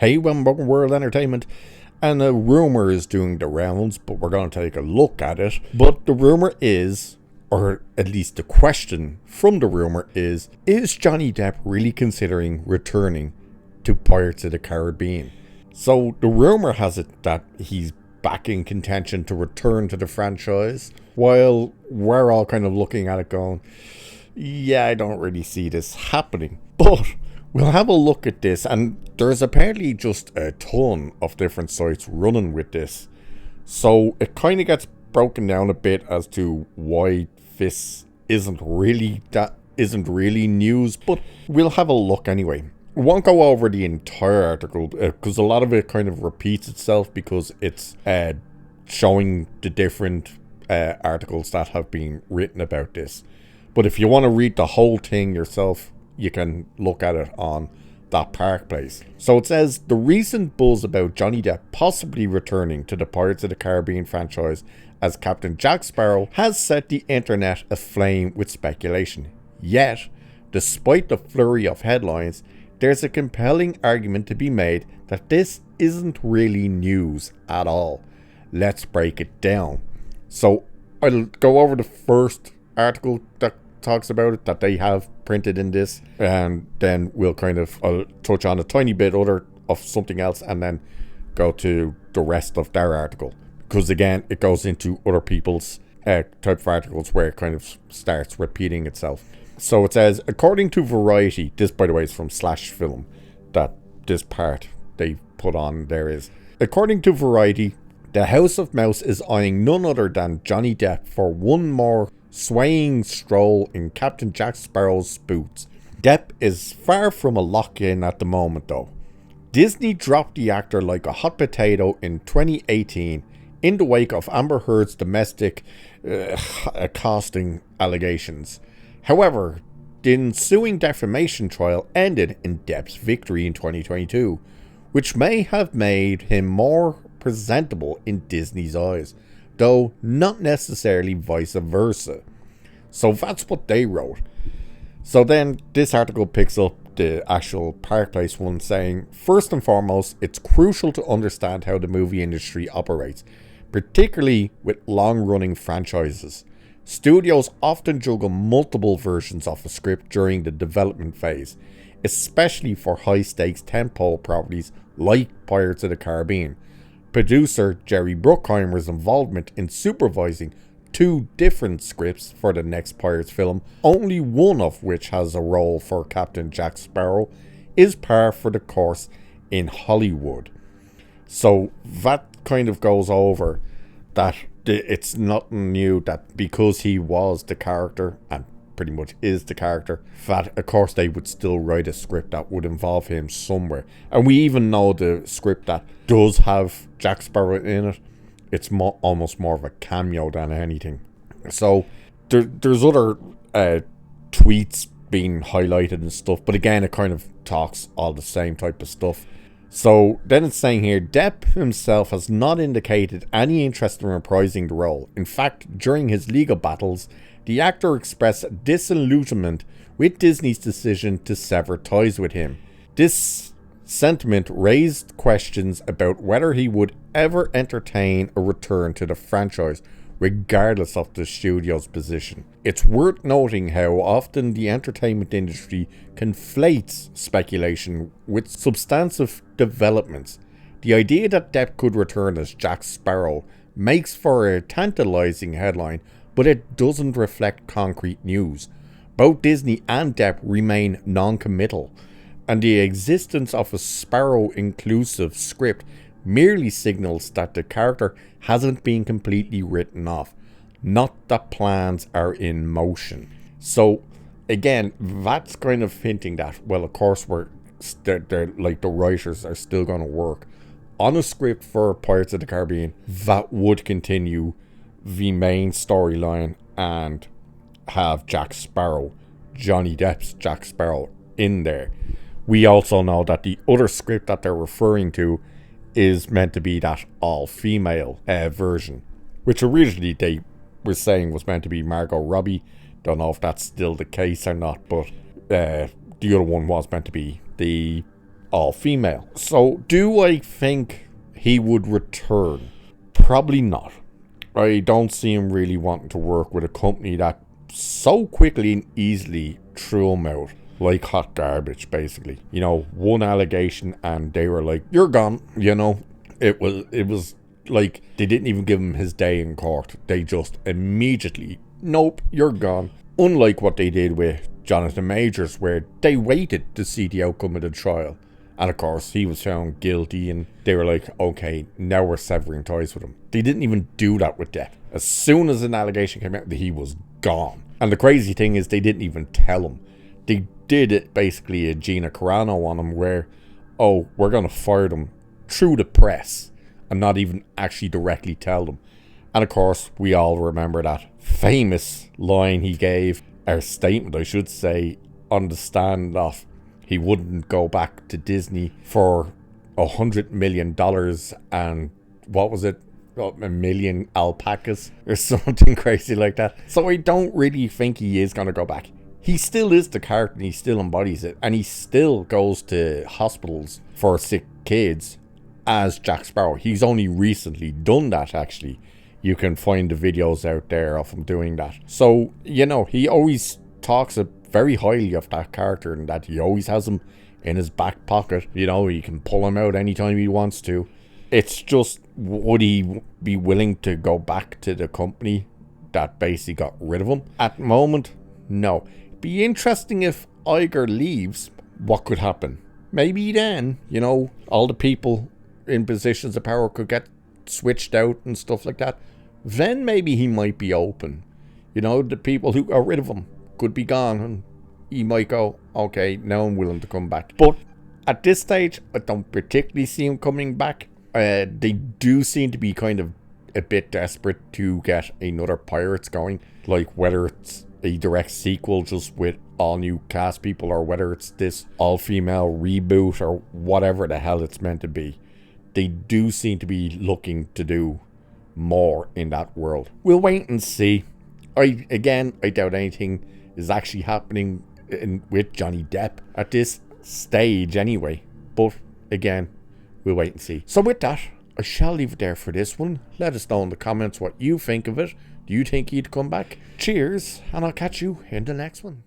Hey, welcome to World Entertainment. And a rumour is doing the rounds, but we're going to take a look at it. But the rumour is, or at least the question from the rumour is Johnny Depp really considering returning to Pirates of the Caribbean? So the rumour has it that he's back in contention to return to the franchise, while we're all kind of looking at it going, yeah, I don't really see this happening. But we'll have a look at this, and there's apparently just a ton of different sites running with this. So it kind of gets broken down a bit as to why this isn't really news, but we'll have a look anyway. We won't go over the entire article because a lot of it kind of repeats itself because it's showing the different articles that have been written about this. But if you want to read the whole thing yourself, you can look at it on that Park Place. So it says, the recent buzz about Johnny Depp possibly returning to the Pirates of the Caribbean franchise as Captain Jack Sparrow has set the internet aflame with speculation. Yet, despite the flurry of headlines, there's a compelling argument to be made that this isn't really news at all. Let's break it down. So I'll go over the first article that talks about it that they have printed in this, and then we'll I'll touch on a tiny bit other of something else and then go to the rest of their article, because again it goes into other people's type of articles where it kind of starts repeating itself. So it says, according to Variety, this by the way is from Slash Film, that this part they put on there is, according to Variety, the House of Mouse is eyeing none other than Johnny Depp for one more swaying stroll in Captain Jack Sparrow's boots. Depp is far from a lock-in at the moment though. Disney dropped the actor like a hot potato in 2018 in the wake of Amber Heard's domestic accosting allegations. However, the ensuing defamation trial ended in Depp's victory in 2022, which may have made him more presentable in Disney's eyes, though not necessarily vice versa. So that's what they wrote. So then this article picks up the actual Park Place one, saying, first and foremost, it's crucial to understand how the movie industry operates, particularly with long-running franchises. Studios often juggle multiple versions of a script during the development phase, especially for high-stakes tentpole properties like Pirates of the Caribbean. Producer Jerry Bruckheimer's involvement in supervising 2 different scripts for the next Pirates film, only one of which has a role for Captain Jack Sparrow, is par for the course in Hollywood. So that kind of goes over that it's nothing new that because he was the character and pretty much is the character, that of course they would still write a script that would involve him somewhere. And we even know the script that does have Jack Sparrow in it, it's almost more of a cameo than anything. So there's other tweets being highlighted and stuff, but again it kind of talks all the same type of stuff. So then it's saying here, Depp himself has not indicated any interest in reprising the role. In fact, during his legal battles, the actor expressed disillusionment with Disney's decision to sever ties with him. This sentiment raised questions about whether he would ever entertain a return to the franchise, regardless of the studio's position. It's worth noting how often the entertainment industry conflates speculation with substantive developments. The idea that Depp could return as Jack Sparrow makes for a tantalizing headline, but it doesn't reflect concrete news. Both Disney and Depp remain non-committal, and the existence of a Sparrow-inclusive script merely signals that the character hasn't been completely written off, not that plans are in motion. So again, that's kind of hinting that, well, of course they're like the writers are still going to work on a script for Pirates of the Caribbean that would continue the main storyline and have Jack Sparrow, Johnny Depp's Jack Sparrow, in there. We also know that the other script that they're referring to is meant to be that all-female version, which originally they were saying was meant to be Margot Robbie. Don't know if that's still the case or not, but the other one was meant to be the all female. So do I think he would return? Probably not. I don't see him really wanting to work with a company that so quickly and easily threw him out like hot garbage, basically. You know, one allegation and they were like, you're gone. You know, it was like they didn't even give him his day in court. They just immediately, nope, you're gone. Unlike what they did with Jonathan Majors, where they waited to see the outcome of the trial. And of course, he was found guilty and they were like, okay, now we're severing ties with him. They didn't even do that with Depp. As soon as an allegation came out, he was gone. And the crazy thing is they didn't even tell him. They did it basically a Gina Carano on him where, oh, we're going to fire them through the press and not even actually directly tell them. And of course, we all remember that famous line he gave, or statement I should say, on the stand off. He wouldn't go back to Disney for $100 million and what was it? A million alpacas or something crazy like that. So I don't really think he is going to go back. He still is the character and he still embodies it. And he still goes to hospitals for sick kids as Jack Sparrow. He's only recently done that, actually. You can find the videos out there of him doing that. So, you know, he always talks very highly of that character and that he always has him in his back pocket. You know, he can pull him out anytime he wants to. It's just, would he be willing to go back to the company that basically got rid of him? At the moment, no. Be interesting if Iger leaves, what could happen? Maybe then, you know, all the people in positions of power could get switched out and stuff like that. Then maybe he might be open. You know, the people who got rid of him could be gone and he might go, okay, now I'm willing to come back. But at this stage, I don't particularly see him coming back. They do seem to be kind of a bit desperate to get another Pirates going. Like whether it's a direct sequel just with all new cast people or whether it's this all-female reboot or whatever the hell it's meant to be. They do seem to be looking to do more in that world. We'll wait and see. I doubt anything is actually happening with Johnny Depp at this stage anyway. But again, we'll wait and see. So with that, I shall leave it there for this one. Let us know in the comments what you think of it. Do you think he'd come back? Cheers, and I'll catch you in the next one.